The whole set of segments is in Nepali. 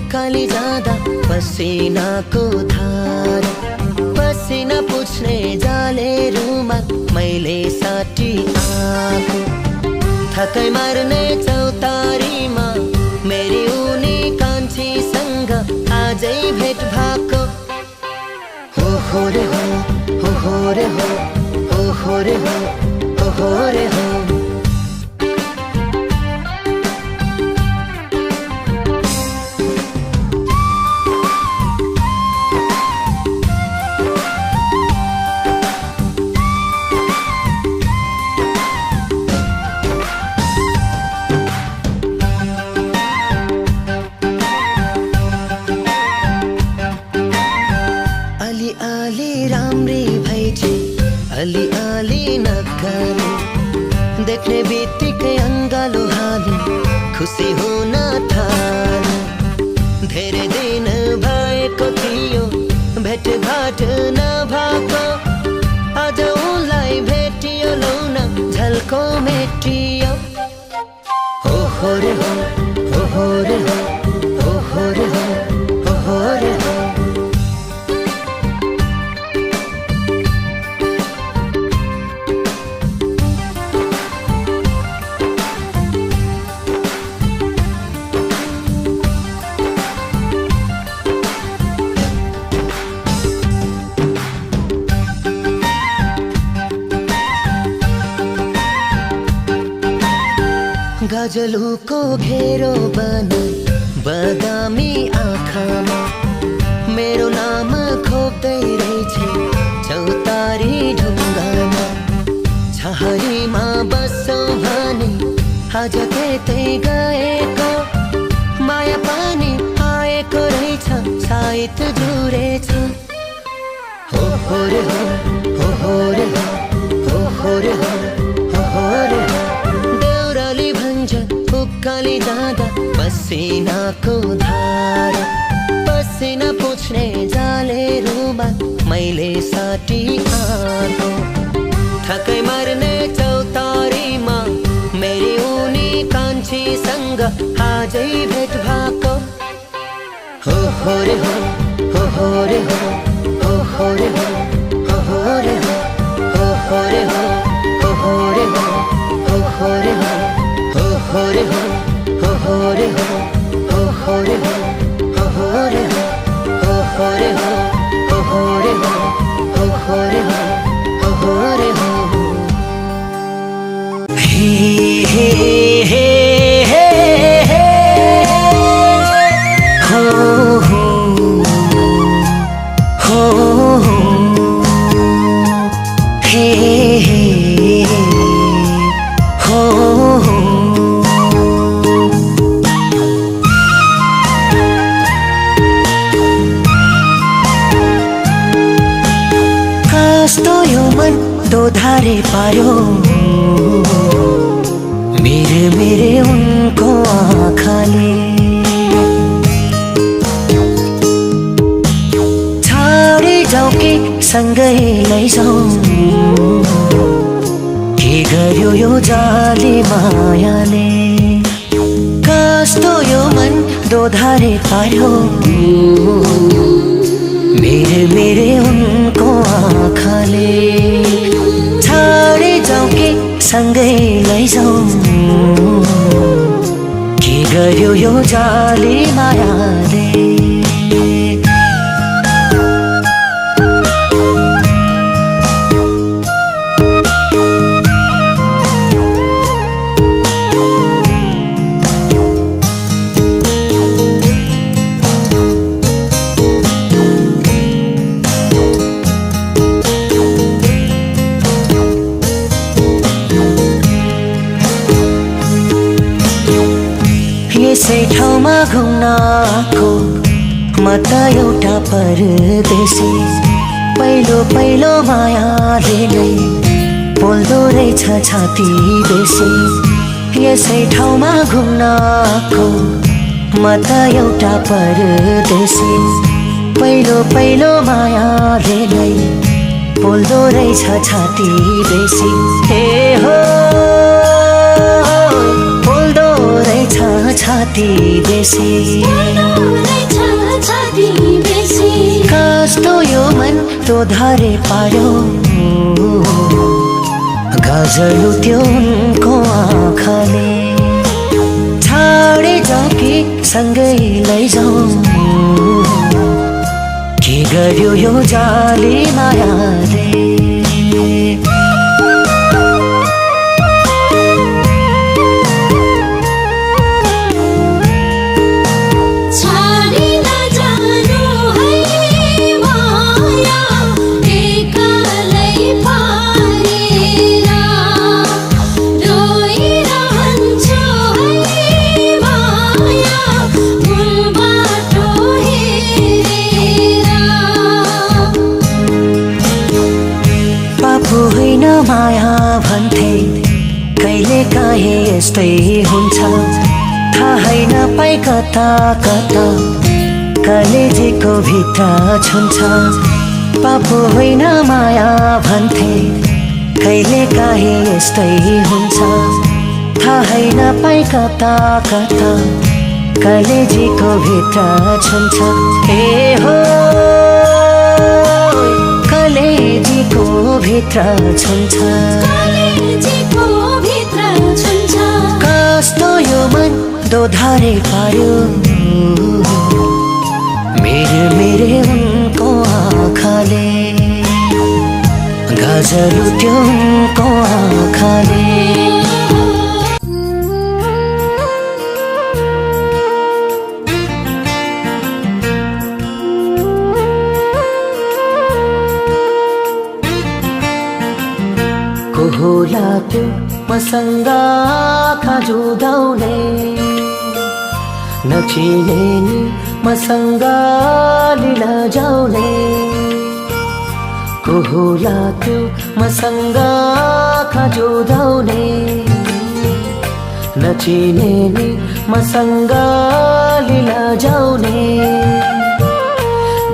उकाली जाँदा पसिनाको धार, पसिना पुछ्ने जाले रुमाल मैले साटी आएको। थकै मार्ने चौतारीमा मेरी उनी कान्छीसँग आजै भेट भएको। हो रे हो, हो रे हो, हो रे हो, हो रे हो। अलि नक्काले देख्ने बित्तिकै अङ्गालो हाली खुसी हुन थाले। धेरै दिन भएको थियो भेटघाट नभएको, आज उनलाई भेटियो लौन झल्को मेटियो। हो रे हो, हो रे हो, हो रे हो, हो रे हो। गजलुको घेरो बन बदामी आँखामा मेरो नाम खोप्दै रहेछ चौतारी ढुङ्गामा। छहारीमा बस्छौ भने आज त्यतै गएको, माया पानी आएको रहेछ साइत जुरेछ। हो रे हो, हो रे हो, हो रे हो, हो रे हो। उकाली जाँदा पसिनाको धार, पसिना पुछ्ने जाले रुमाल मैले साटी आएको। थकै मार्ने चौतारीमा मेरी उनी कान्छीसँग आजै भेट भएको। हो रे हो, हो रे हो, हो रे हो, हो रे हो, हो रे हो, हो रे हो, हो रे हो, हो रे हो, हो रे हो, हो रे हो, हो रे हो, हो रे हो, हो रे हो, हो रे हो, हो रे हो। हे हे हे हे हे हो हो हो हे हे हो हो। कस्तो यो मन दोधारे पार्यो मेरे उनको आँखाले। छाडी जाऊ कि सँगै लैजाऊ, के गर्यो यो जाली मायाले। कस्तो यो मन दोधारे पार्यो मेरे उनको आँखाले। छाडी जाऊ कि सँगै लैजाऊ, के गर्यो यो जाली मायाले। यसै ठाउँमा घुम्न आएको म त एउटा परदेशी। पहिलो मायाले नै पोल्दो रहेछ छाती बेसी। यसै ठाउँमा घुम्न आएको म त एउटा परदेशी। पहिलो मायाले नै पोल्दो रहेछ छाती बेसी। हे हो पोल्दो रहेछ छाती बेसी। दोधारे पार्यो गजलु त्यो उनको आँखाले छाडे जाऊ कि सँगै लैजाऊ के गर्यो यो जाली मायाले होइन माया भन्थे कहिले काहे यस्तै हुन्छ थाहै नपाई कता कता कलेजीको भित्र छुन्छ पापो होइन माया भन्थे कहिले काहे यस्तै हुन्छ थाहै नपाई कता कता कलेजीको भित्र छुन्छ ए हो कलेजीको भित्र छुन्छ कस्तो यो मन दोधारे पार्यो मेरे उनको आँखाले गजलु त्यो उनको आँखाले को होला त्यो मसँग आँखा जुदाउने नचिने नि मसँग लीला जाउने को होला त्यो मसँग आँखा जुदाउने नचिने नि मसँग लीला जाउने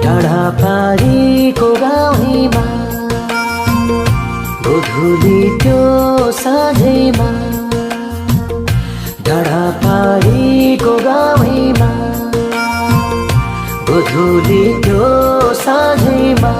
डाँडा पारीको गाउँमा गोधुली त्यो साँझैमा डाँडा पारीको गाउँमा गोधुली त्यो साँझैमा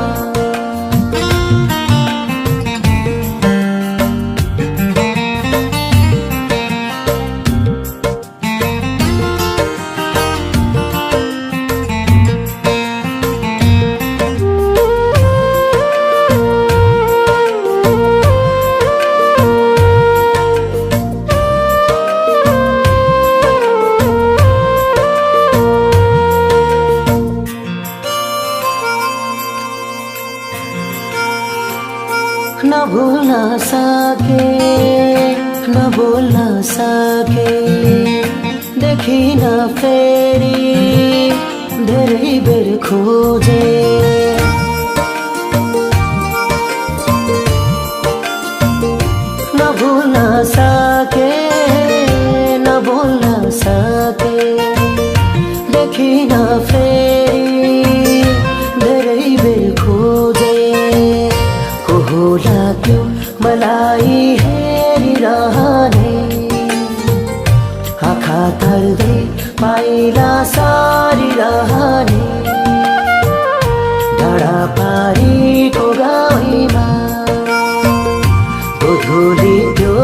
न भुल्न सके न बोल्न सके देखिन फेरि धेरै बेर खोजे न भुल्न सके न बोल्न सके देखिन फेरि धेरै बेर खोजे होला त्यो मलाई हेरिरहने आँखा तर्दै पाइला सारिरहने डाँडा पारीको गाउँमा गोधुली त्यो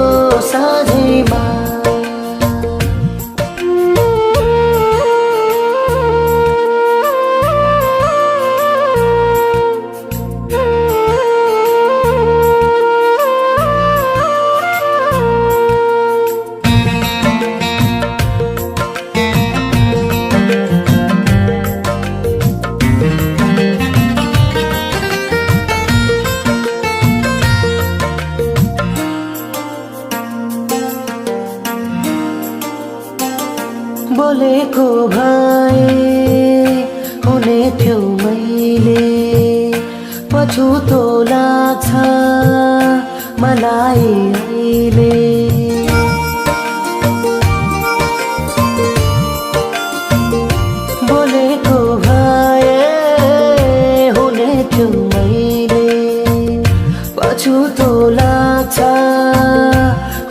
साँझैमा बोलेको भए हुने थियो मैले पछुतो लाग्छ मलाई अहिले बोलेको भए हुने थियो मैले पछुतो लाग्छ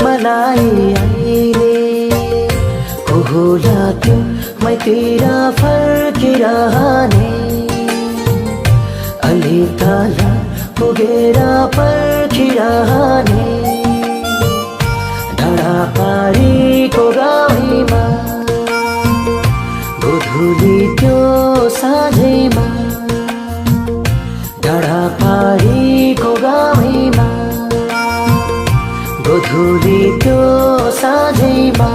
मलाई अहिले होला त्यो मैतिर फर्किरहने अलि तल पुगेर पर्खिरहने डाँडा पारीको गाउँमा गोधुली त्यो साँझैमा डाँडा पारीको गाउँमा गोधुली त्यो साँझैमा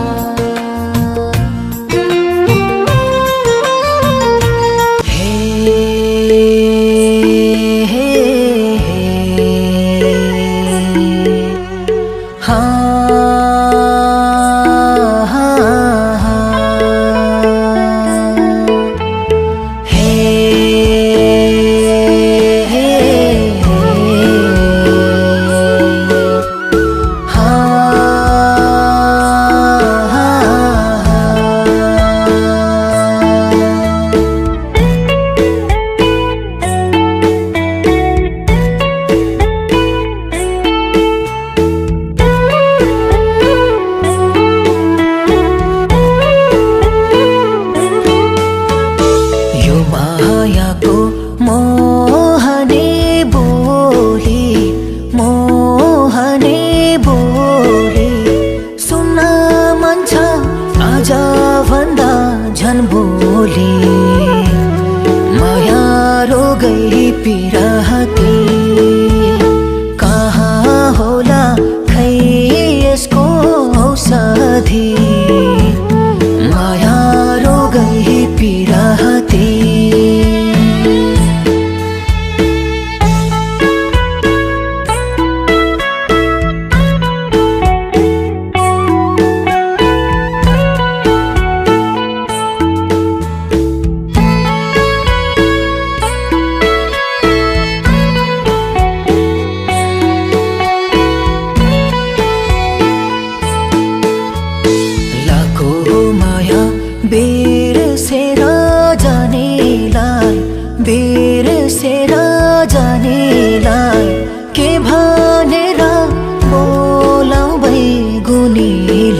माया रोगै पिरहती कहाँ होला खै यसको औषधि माया रोगै पिरहती बिर्सेर जानेलाई के भनेर बोलाऊ बैगुनीलाई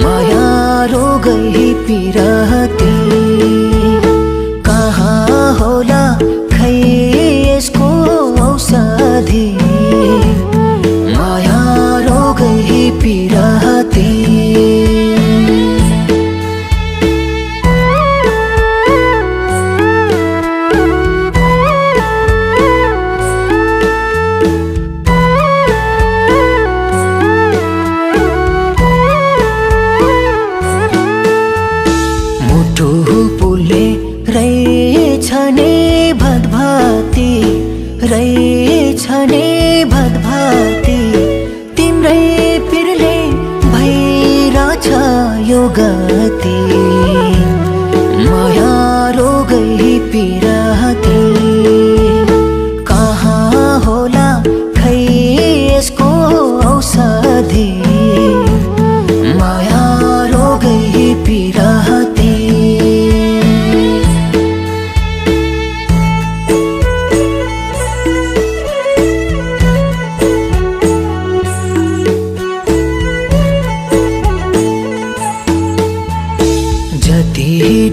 माया रोगै पिरहती कहाँ होला खै यसको औषधि माया रोगै पिरहती रहेछ नि भदभाती तिम्रै पिरले भइरहेछ यो गति माया रोगै पिरहती कहाँ होला खै यसको औषधि माया रोगै पिरहती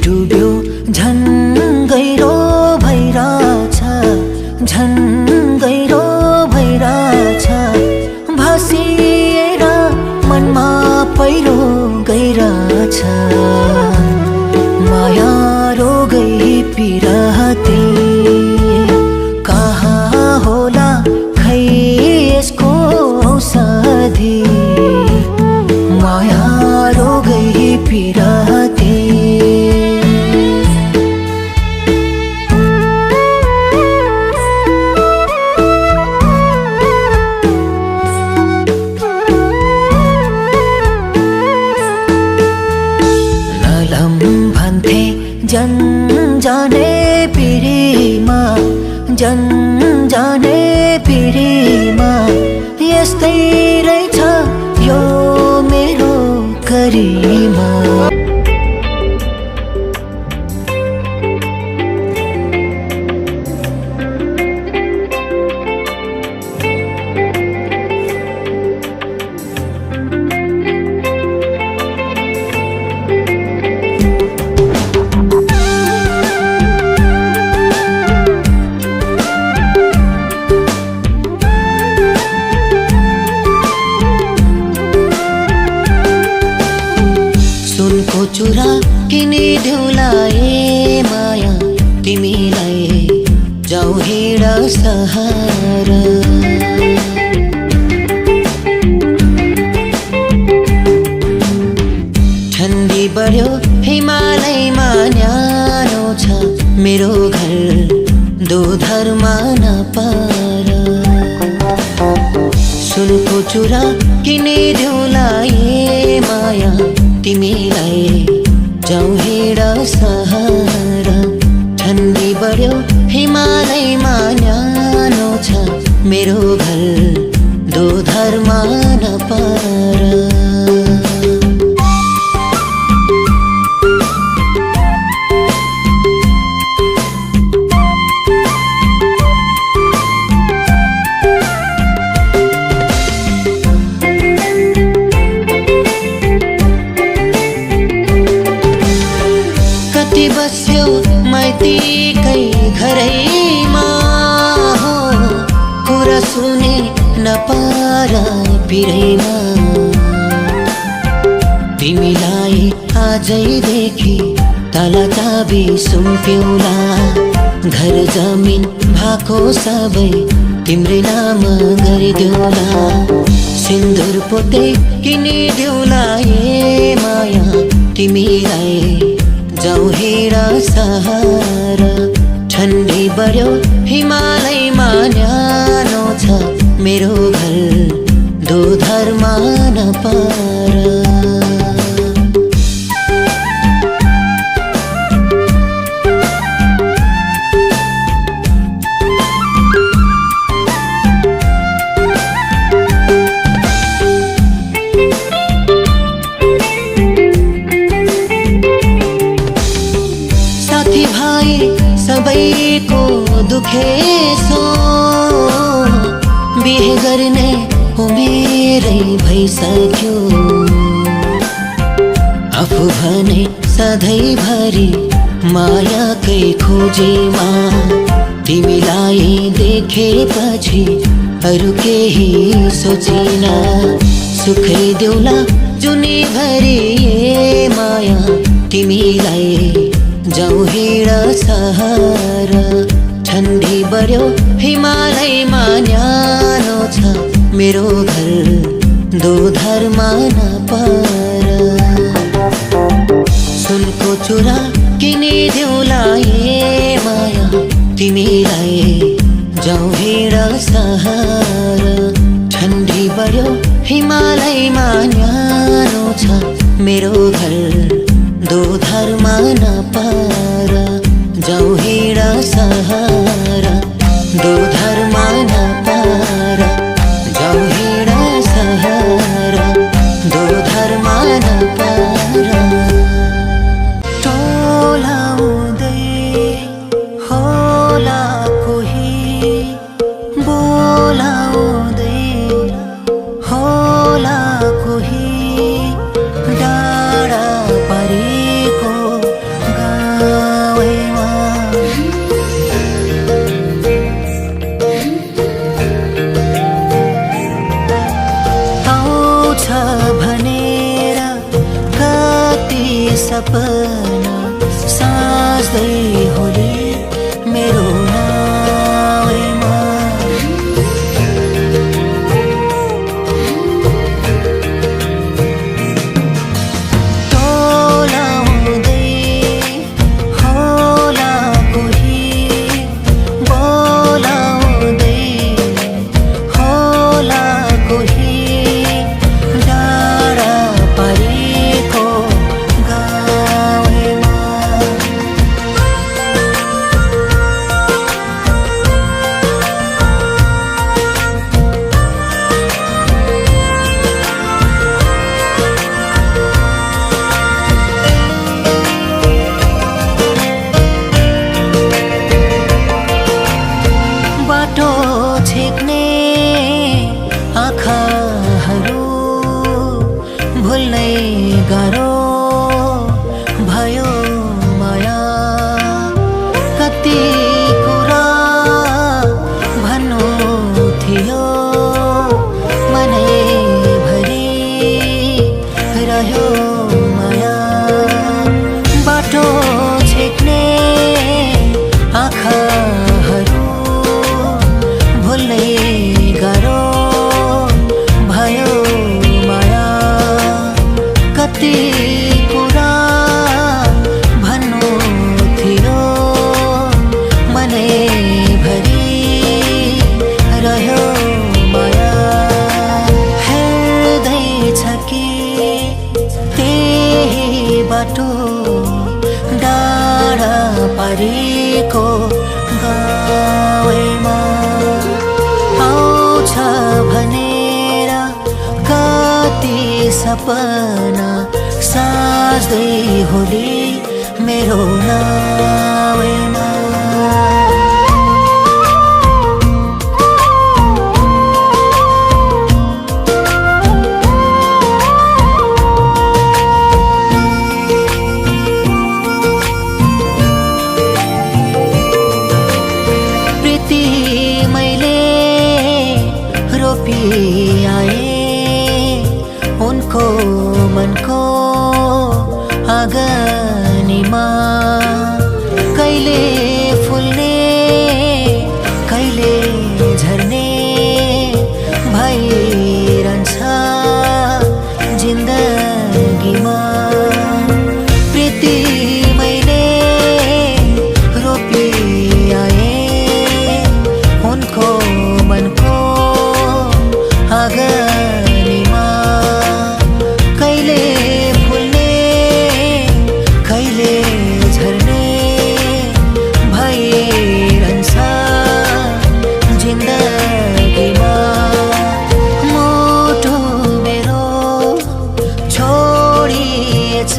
डुब्यो झन् गहिरो भइरहेछ झन् गहिरो भइरहेछ भासिएर मनमा पहिरो गइरहेछ माया रोगै पिरहती कहाँ होला खै यसको औषधि माया रोगै पिरहती जन जाने पिरीमा जन जाने पिरीमा यस्तै रहेछ यो मेरो करीमा चुरा किनिदेऊला ए माया तिमीलाई जाऊ हिँड सहारा। ठन्डी बढ्यो हिमालयमा न्यानो छ मेरो घर दोधरमा नपार। सुनको चुरा किनिदेऊला ए माया तिमीलाई जाऊ हिँड सहारा। ठन्डी बढ्यो हिमालयमा न्यानो छ मेरो घर दोधरमा नपार। बस्यो माइतीकै घरैमा हो कुरा सुने नपार पिरैमा। तिमीलाई आजैदेखि तला चाबी सुम्प्यौला। घर जमिन भएको सबै तिम्रै नाम गरिदेऊला। सिन्दुर पोते किनिदेऊला ए माया तिमीलाई जाऊ हिँड सहारा। ठन्डी बढ्यो हिमालयमा न्यानो छ मेरो घर दोधरमा नपार। सबैको दुखेसो बिहे गर्ने उमेरै भइसक्यो। आफू भने सधैँभरि मायाकै खोजीमा। तिमीलाई देखेपछि अरू केही सोचिन। सुखै देऊला जुनीभरि ए माया तिमीलाई जाऊ हिँड सहारा। ठन्डी बढ्यो हिमालयमा न्यानो छ मेरो घर दोधरमा नपार। सुनको चुरा किनिदेऊला ए माया तिमीलाई जाऊ हिँड सहारा। ठन्डी बढ्यो हिमालयमा न्यानो छ मेरो घर दोधरमा नपार। जाऊ हिँड सहारा दोधरमा नपार। जाऊ हिँड सहारा दोधरमा नपार। टोलाउँदै होला कोही बोलाउँदै होला कोही डाँडा परेको गाउँमा। आउँछ भनेर कति सपना साँच्दै होली मेरो नाउँमा। गाह्रो भयो माया कति कुरा भन्नु थियो मनै भरि रह्यो माया। बाटो डाँडा पारीको गाउँमा आउँछ भनेर कति सपना साज्दै होली मेरो नाउँमा। उनको मनको आँगनीमा कहिले फुल्ने कहिले झर्ने भइरहन्छ जिन्दगीमा। प्रीति मैले रोपी आए उनको मनको आँगनीमा कहिले फुल्ने कहिले झर्ने भइरहन्छ जिन्दगीमा। मुटु मेरो छोडिएछ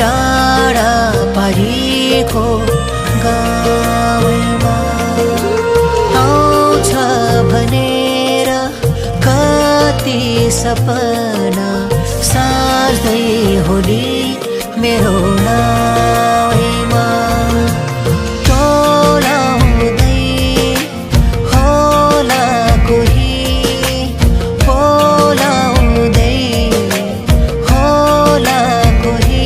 डाँडा पारीको गाउँमा आउँछ भनेर कति सपना साज्दै होली मेरो नाउँमा। टोलाउँदै होला कोही बोलाउँदै होला कोही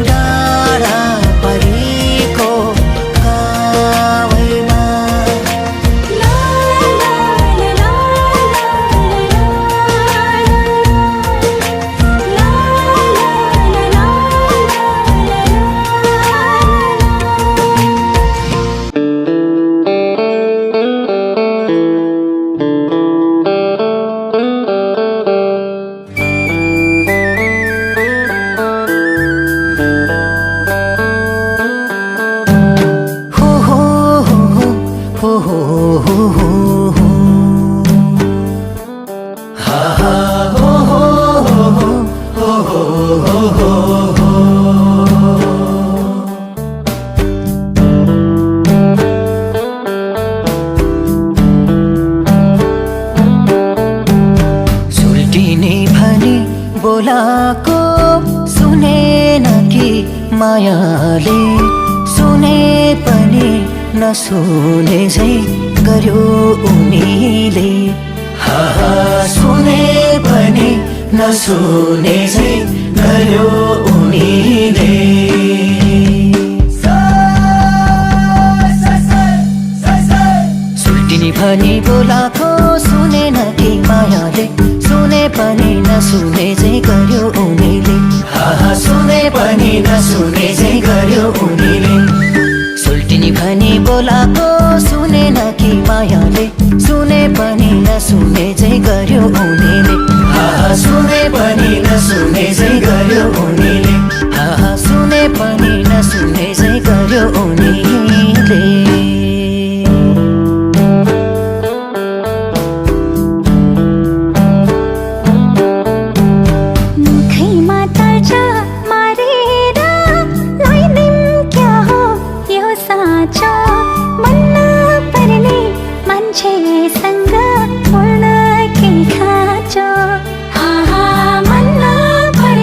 डाँडा पारीको गाउँमा। सुल्टिने भनी बोलाको सुनेन कि मायाले सुने पनि नसुने झै गर्यो उनीले। सुने पनि नसुने झै गर्यो उनीले। सुल्टिने भनी बोलाको सुनेन कि मायाले सुने पनि नसुने झै गर्यो उनीले। सुने पनि नसुने झै गर्यो उनीले। सुल्टिने भनी बोलाको सुनेन कि मायाले सुने पनि नसुने झै गर्यो उनीले। सुने पनि नसुने झै गर्यो उनीले। सुने पनि नसुने झै गर्यो उनीले। मन नपर्ने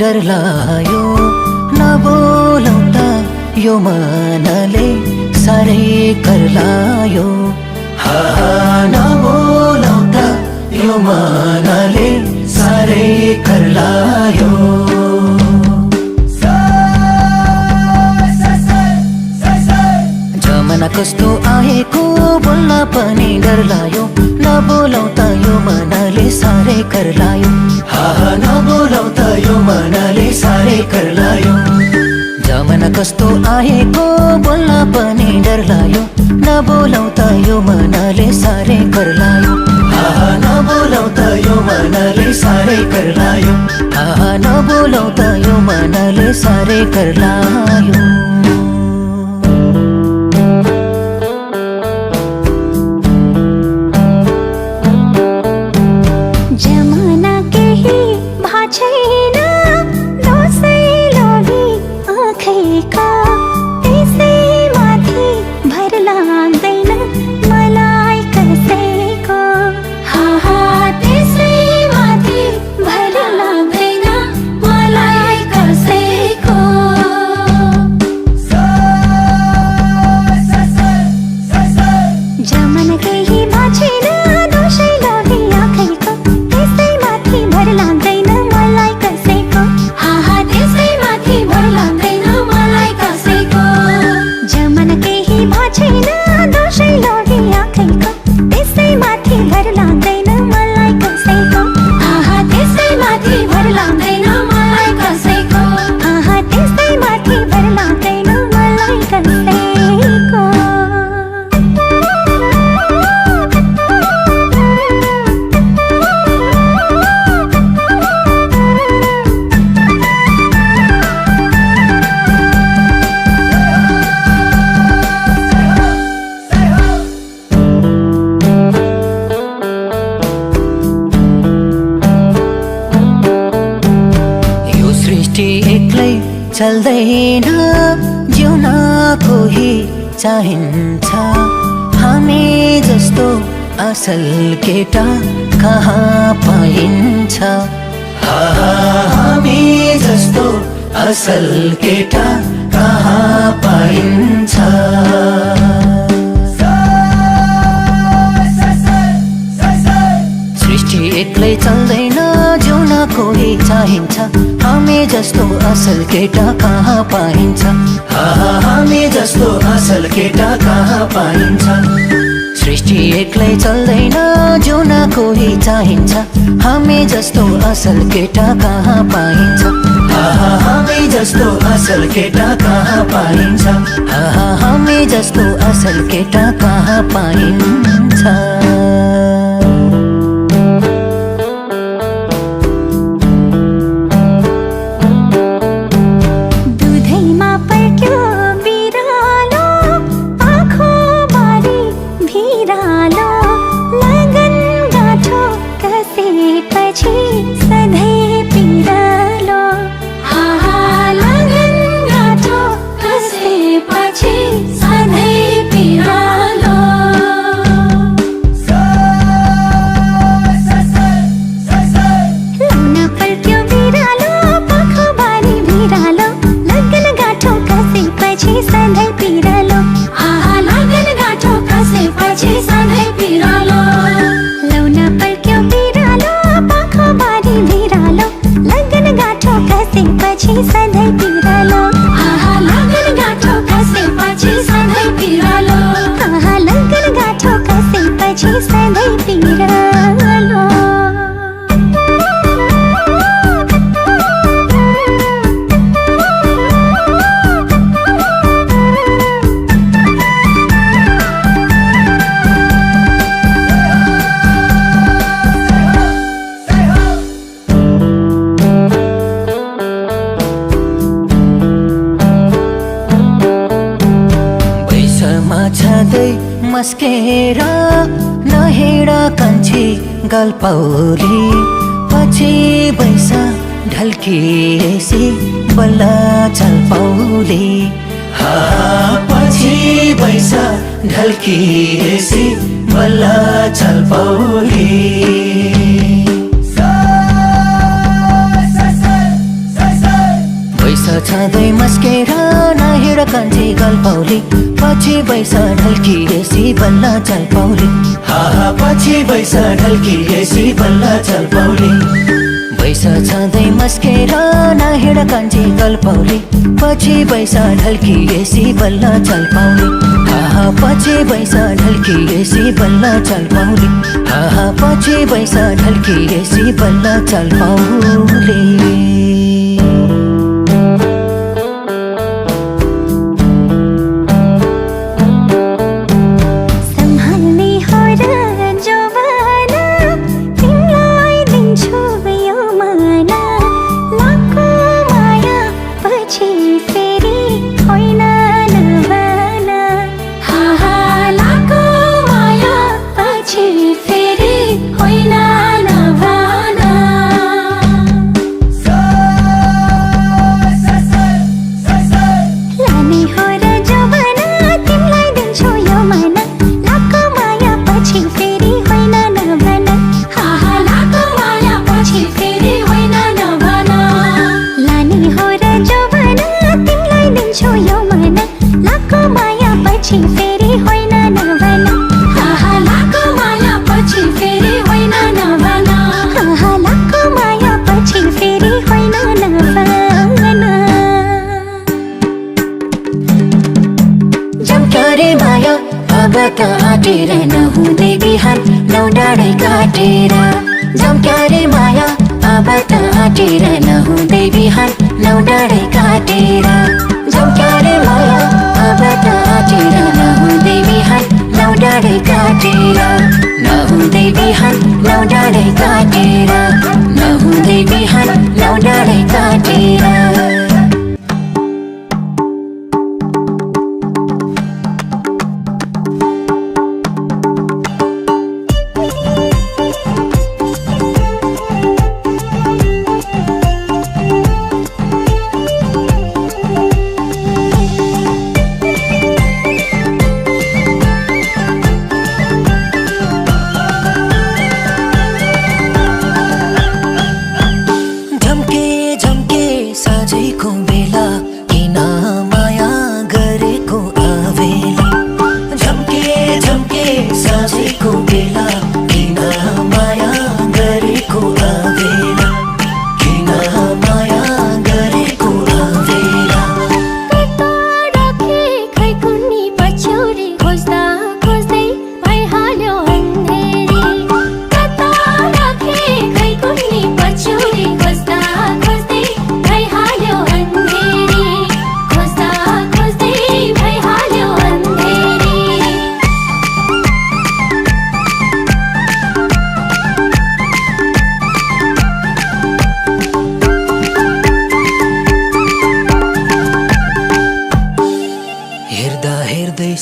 डर लायो नबोलाउँदा यो मनले साह्रै कर लायो नबोलाउँदा यो मनले साह्रै कर लायो जमाना कस्तो आएको बोल्न पनि डर लायो नबोलाउँदा यो मनले साह्रै कर लायो नबोलाउँदा यो मनले साह्रै कर लायो जमाना कस्तो आएको बोल्न पनि डर लायो नबोलाउँदा यो मनले साह्रै कर लायो नबोलाउँदा यो मनले साह्रै कर लायो नबोलाउँदा यो मनले साह्रै कर लायो चल्दैन जिउन कोही चाहिन्छ हामी जस्तो असल केटा कहाँ पाइन्छ हामी जस्तो असल केटा कहाँ पाइन्छ सृष्टि एक्लै चल्दैन जिउन कोही चाहिन्छ हामी जस्तो असल केटा कहाँ पाइन्छ हामी जस्तो असल केटा कहाँ पाइन्छ सृष्टि एक्लै चल्दैन जिउन कोही चाहिन्छ हामी जस्तो असल केटा कहाँ पाइन्छ हामी जस्तो असल केटा कहाँ पाइन्छ हामी जस्तो असल केटा कहाँ पाइन्छ मस्केर नहिँड कान्छी गल्पौली पछि बैसा ढल्किएसी बल्ल चल पौली पछि बैसा ढल्किएसी बल्ल चल पौली छँदै मस्केर नहिँड कान्छी गल्पौली पछि बैस ढल्किएसी बल्ल चल्पौली पछि बैस ढल्किएसी बल्ल चल्पौली बैस छँदै मस्केर नहिँड कान्छी गल्पौली पछि बैस ढल्किएसी बल्ल चल्पौली पछि बैस ढल्किएसी बल्ल चल्पौली पछि बैस ढल्किएसी बल्ल चल्पौली आटेर नहुँदै बिहान नौ डाँडै काटेर जम्क्या रे माया अब त आटेर नहुँदै बिहान नौ डाँडै काटेर जम्क्या रे माया अब त आटेर नहुँदै बिहान नौ डाँडै काटेर नहुँदै बिहान नौ डाँडै काटेर नहुँदै बिहान नौ डाँडै काटेर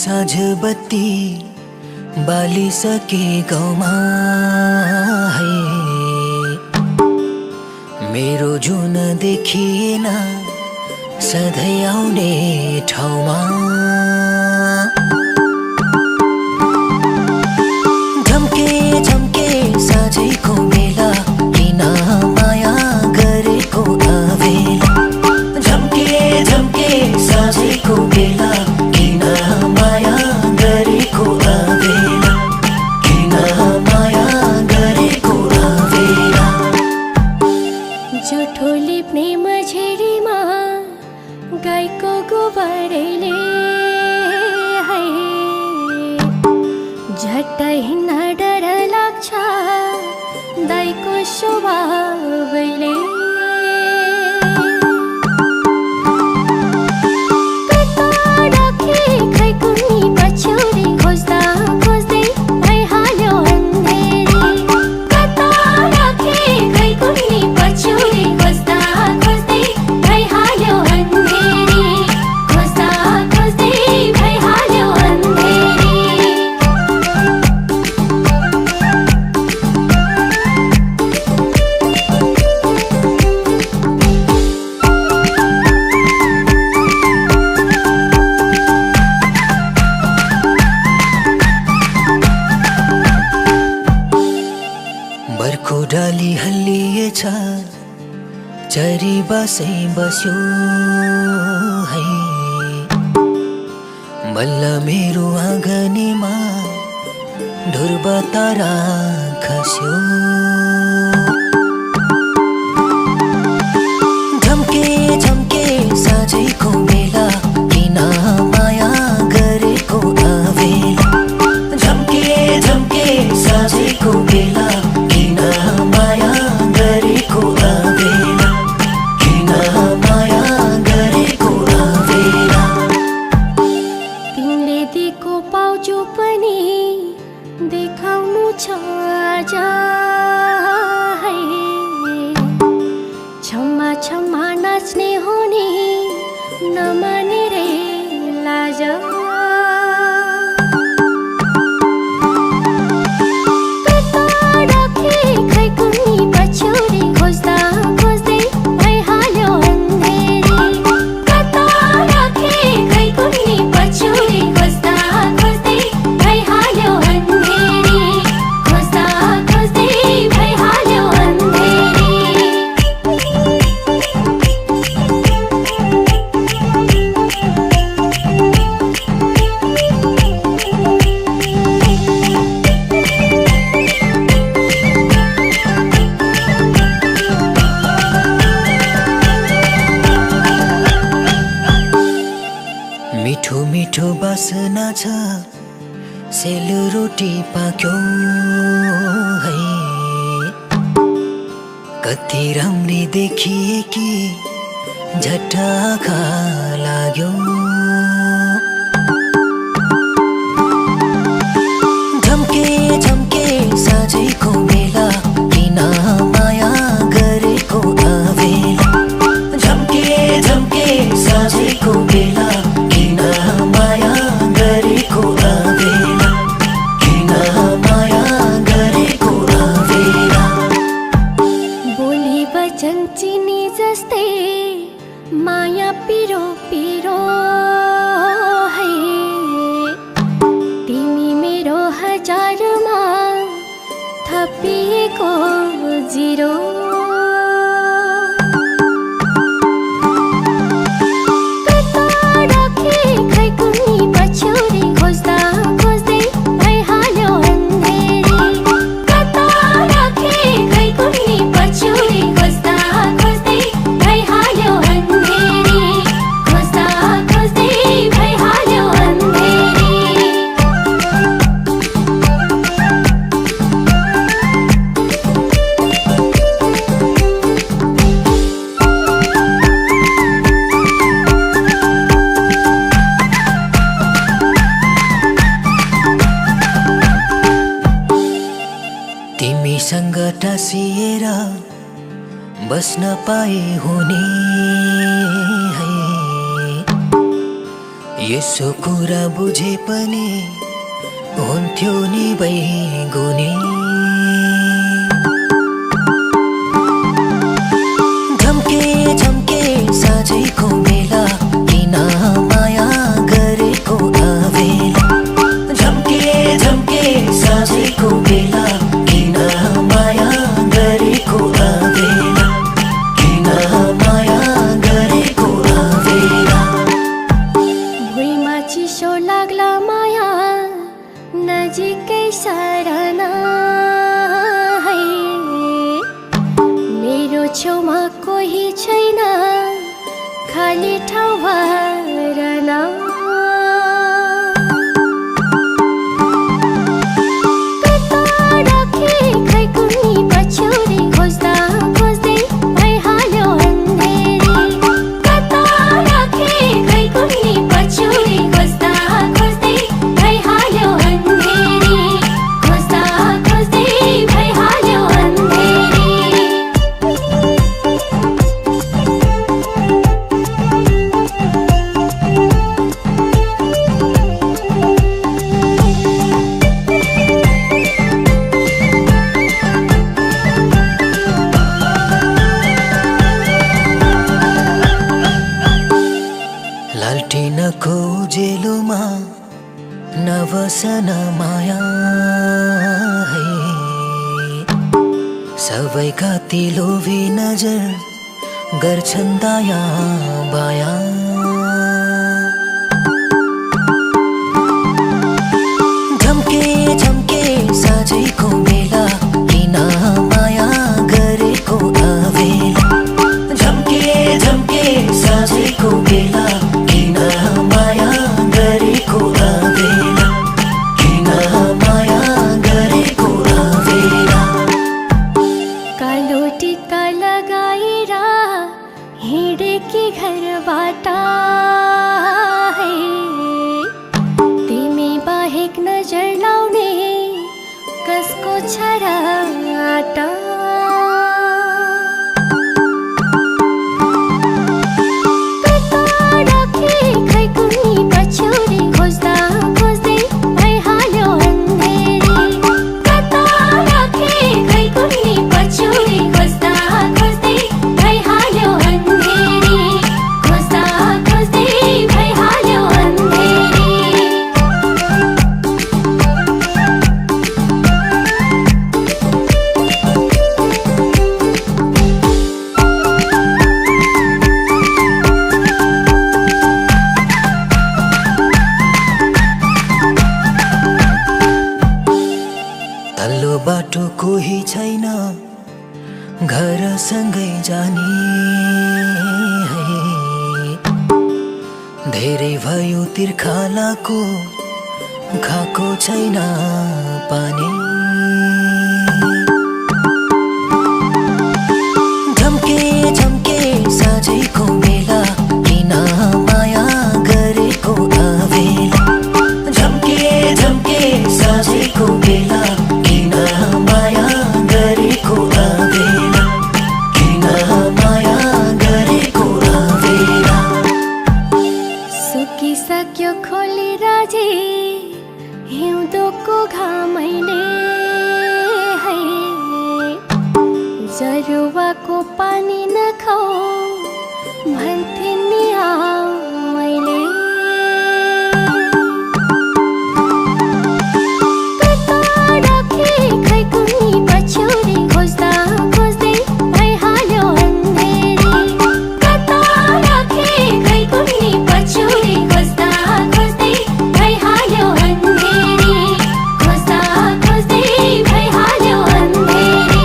साँझ बत्ती बालिसके गाउँमा है मेरो जुन देखिएन सधैँ आउने ठाउँमा झम्के झम्के साँझैको बेला किन माया गरेको अबेला झम्के झम्के साँझैको बेला गाईको गोबरले है झट्टै हिँड्न डर लाग्छ दाइको स्वभावले कता राखे खै कुनी पछ्यौरी खोज्दा खोज्दै भइहाल्यो अन्धेरी कता राखे खै कुनी पछ्यौरी खोज्दा खोज्दै भइहाल्यो बर्खो डाली हल्लिएछ चरी बसै बस्यो है बल्ल मेरो आँगनीमा ध्रुव तारा खस्यो झम्के झम्के साँझैको बेला किन माया गरेको अवेला झम्के झम्के साँझैको बेला किन माया गरेको अवेला किन माया गरेको अवेला तिमीले दिएको पाउजो पनि देखाउनु छ आज है क्षमा क्षमा नाच्ने हुने नमाने रे लाज कता राखे खै कुन्नी पछ्यौरी खोज्दा खोज्दै भइहाल्यो अन्धेरी कता राखे खै कुन्नी पछ्यौरी खोज्दा खोज्दै भइहाल्यो अन्धेरी खोज्दा खोज्दै भइहाल्यो अन्धेरी मिठो मिठो बासना छ सेलरोटी पाक्यो है कति राम्री देखिए कि झट्टा आँखा लाग्यो झम्के झम्के साँझैको बेला किन माया गरेको अवेला झम्के झम्के साँझैको बेला किन माया गरेको अवेला किन माया गरेको अवेला बोली वचन चिनी जस्तै माया पिरो पिरो है तिमी मेरो हजारमा थपिएको जिरो कता राखे खै कुन्नी पछ्यौरी खोज्दा खोज्दै भइहाल्यो अन्धेरी कता राखे खै कुन्नी पछ्यौरी खोज्दा खोज्दै भइहाल्यो अन्धेरी खोज्दा खोज्दै भइहाल्यो अन्धेरी तिमीसँग टाँसिएर बस्न पाए हुने है यसो कुरा बुझे पनि हुन्थ्यो नि बैगुने झम्के झम्के साँझैको बेला किन माया गरेको अवेला झम्के झम्के साँझैको बेला किन माया गरेको अवेला किन माया गरेको अवेला भुइँमा चिसो लाग्ला माया नजिकै सरना है मेरो छेउमा कोही छैन खाली ठाउँ भरन कता राखे खै कुन्नी पछ्यौरी खोज्दा खोज्दै भइहाल्यो अन्धेरी कता राखे खै कुन्नी पछ्यौरी खोज्दा खोज्दै भइहाल्यो अन्धेरी खोज्दा खोज्दै भइहाल्यो अन्धेरी लालटिनको उजेलोमा नबसन माया है सबैका ती लोभी नजर गर्छन् दाया बाया। झम्के झम्के साँझैको बेला किन माया गरेको अवेला। झम्के झम्के साँझैको बेला किन माया गरेको अवेला। किन माया गरेको अवेला। कालो टिका लगाएर हिँडेकी घरबाट है, तिमी बाहेक नजर लाउने कसको छ र आटा। कता राखे खै कुनी पछ्यौरी, खोज्दा खोज्दै भइहाल्यो अन्धेरी। कता राखे खै कुनी पछ्यौरी, खोज्दा खोज्दै भइहाल्यो अन्धेरी। खोज्दा खोज्दै भइहाल्यो अन्धेरी। तल्लो बाटो कोही छैन घरसँगै जाने है। धेरै भयो तिर्खालाको खाएको छैन पानी। झम्के झम्के साँझैको बेला किन माया गरेको अवेला। झम्के झम्के साँझैको बेला किन माया गरेको अवेला। किन माया गरेको अवेला। सुकिसक्यो खोली राजी हिउँदोको घामैले है। जरुवाको पानी नखाऊ भन्थे नि मैले। कता राखे खै कुनी पछ्यौरी, खोज्दा खोज्दै भइहाल्यो अन्धेरी। कता राखे खै कुनी पछ्यौरी, खोज्दा खोज्दै भइहाल्यो अन्धेरी। खोज्दा खोज्दै भइहाल्यो अन्धेरी।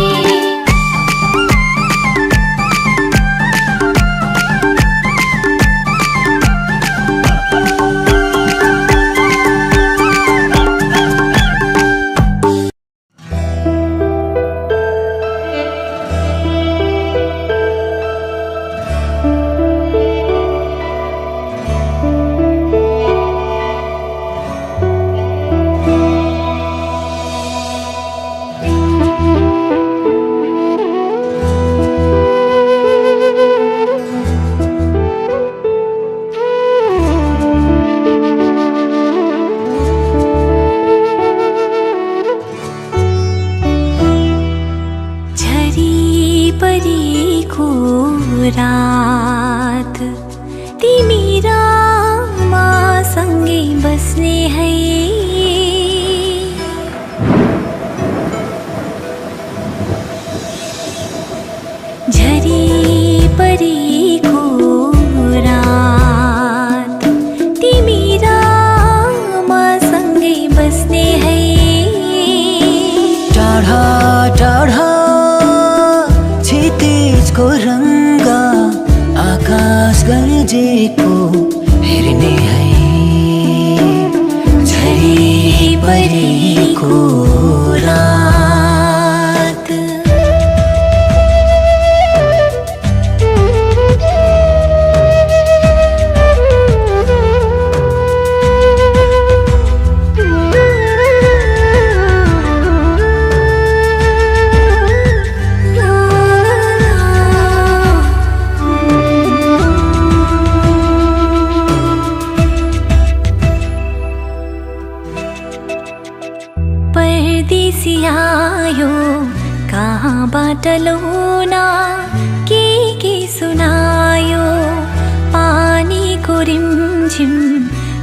रात तिमी र मसँगै बस्ने है। झरी परेको रात तिमी र मसँगै बस्ने है। टाढा टाढा क्षितिजको रङ्ग आकाश गर्जेको हेर्ने है। झरी परेको रात परदेशी आयो कहाँबाट लौना के सुनायो। पानीको रिमझिम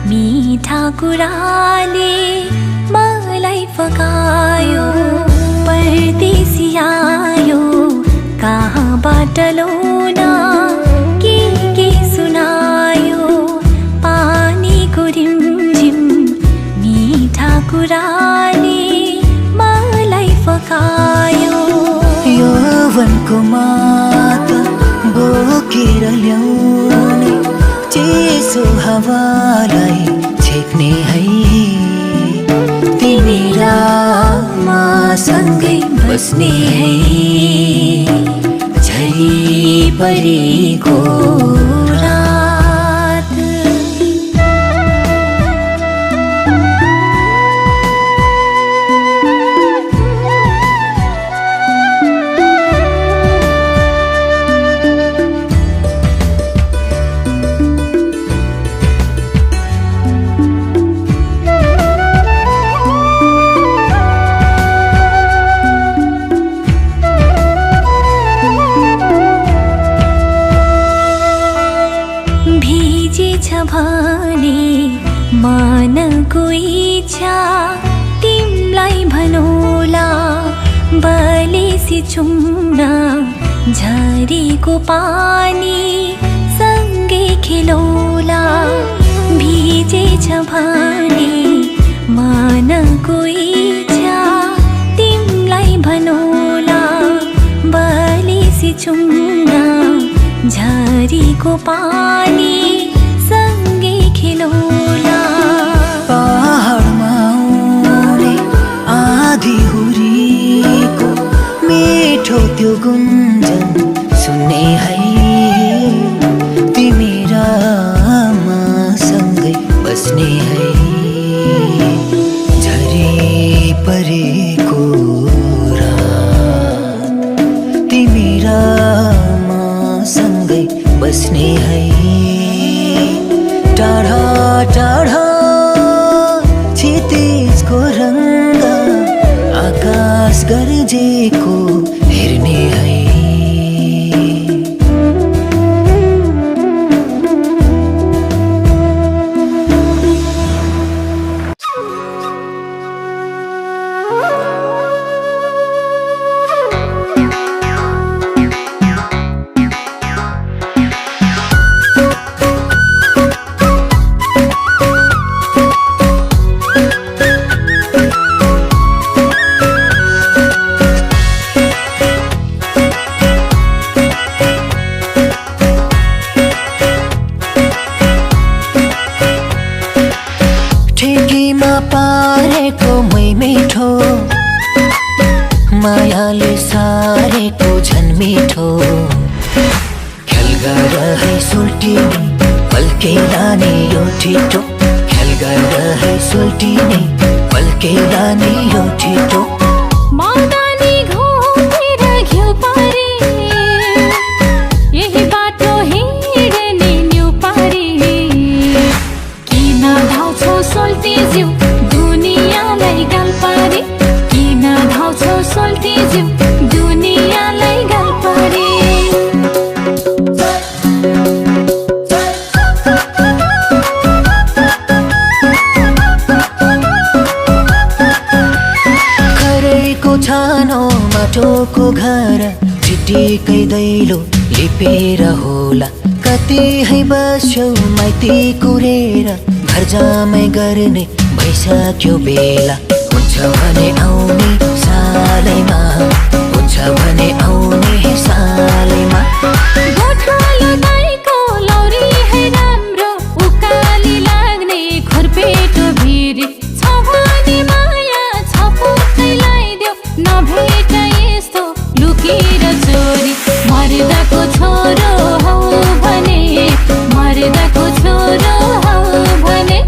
मिठा कुराले मलाई फकायो। परदेशी आयो कहाँबाट ल्याउन के सुनायो पानीको रिमझिम मिठा कुराले मलाई फकायो यौवनको माता बोकेर ल्याउने चिसो हावालाई छेक्ने है तिमी रामासँगै बस्ने है झरी परेको रात भने मानको इच्छा तिमलाई भनौला बलेसी चुम्न झरीको पानी सँगै खेलौला भिजेछ भने मानको इच्छा तिमलाई भनौला बलेसी चुम्न झरीको पानी पहाडमा आउने आधी हुरीको मिठो त्यो गुन्जन सुन्ने है तिमी रामासँगै बस्ने है झरी परेको रात तिमी रामासँगै बस्ने है टाढा टाढा क्षितिजको रङ्ग आकाश गर्जेको हेर्ने है पारेको मै मिठो मायाले सारेको झन् मिठो ख्याल गर है सुल्टिने पल्केला नि यो ठिटो ख्याल गर है सुल्टिने पल्केला नि यो ठिटो छानो माटोको घर छिटिकै दैलो लिपेर होला कति है बस्यौ माइती कुरेर घर जामै गर्ने भइसक्यो बेला हुन्छ भने आउने सालैमा हुन्छ भने आउने सालैमा मर्दाको छोरो हौ भने मर्दाको छोरो हौ भने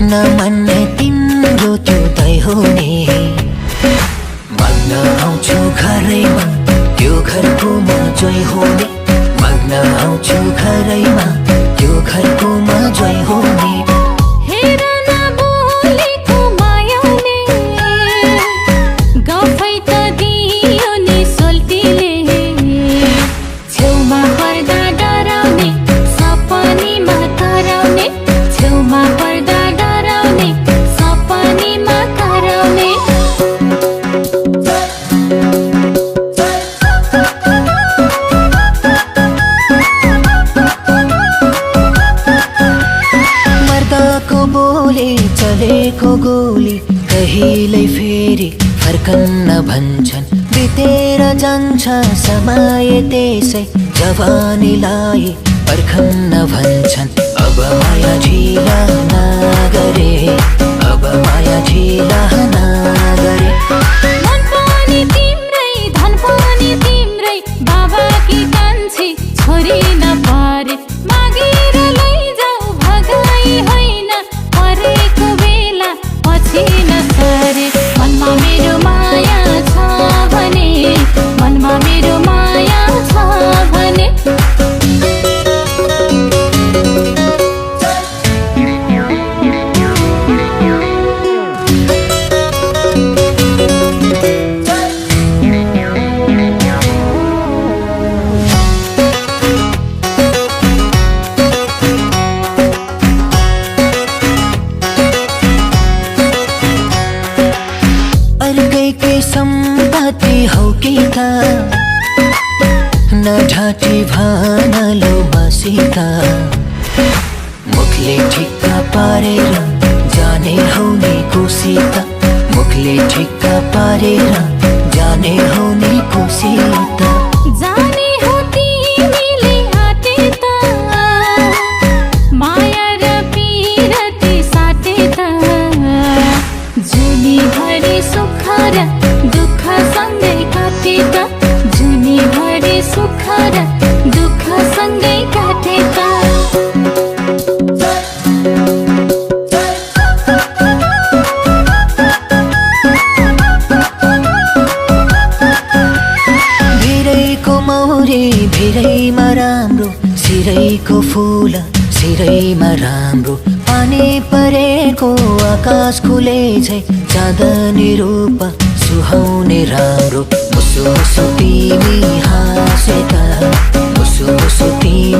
नमान्ने तिम्रो त्यो तै हुने माग्न आउँछु घरैमा त्यो घरको म जोइ हुने घरैमा यो घरकोमा जय हुने। हेर न बोलेको मायाले गफै त दियो नि सोल्टीले। छेउमा पर्दा डराउने सपनीमा कराउने, छेउमा पर्दा डराउने सपनीमा कराउने। मर्दाको बोली चलेको गोली कहिल्यै फेरि फर्कन्न भन्छन्। बितेर जान्छ समय त्यसै जवानीलाई पर्खन्न भन्छन्। अब माया झिला नगरे, अब माया झिला नगरे। मन पनि तिम्रै धन पनि तिम्रै, बाबाकी कान्छी छोरी नपारे। मागेर लैजाऊ भगाई होइन, परेको बेला पछि नसरे। मनमा मेरो माया छ भने, मनमा मेरो माया छ भने। अर्कैकै सम्पत्ति हौ कि त, नढाँटी भन लौ मसित। मुखले ठिक्का पारेर जाने हौ नि कोसित, मुखले ठिक्का पारेर जाने हौ नि कोसित। जाने हो तिमीले आँटे त, माया र पिरती साटे त। जुनीभरि सुख र दुःख सँगै काटे त, जुनीभरि सुख र दुःख सँगै काटे त। भिरैको मौरी भिरैमा राम्रो, सिरैको फुल सिरैमा राम्रो। पानी परेको आकाश खुले झै चाँदनी रूप सुहाउने राम्रो। मुसु मुसु तिमी हाँसे त, मुसु मुसु तिमी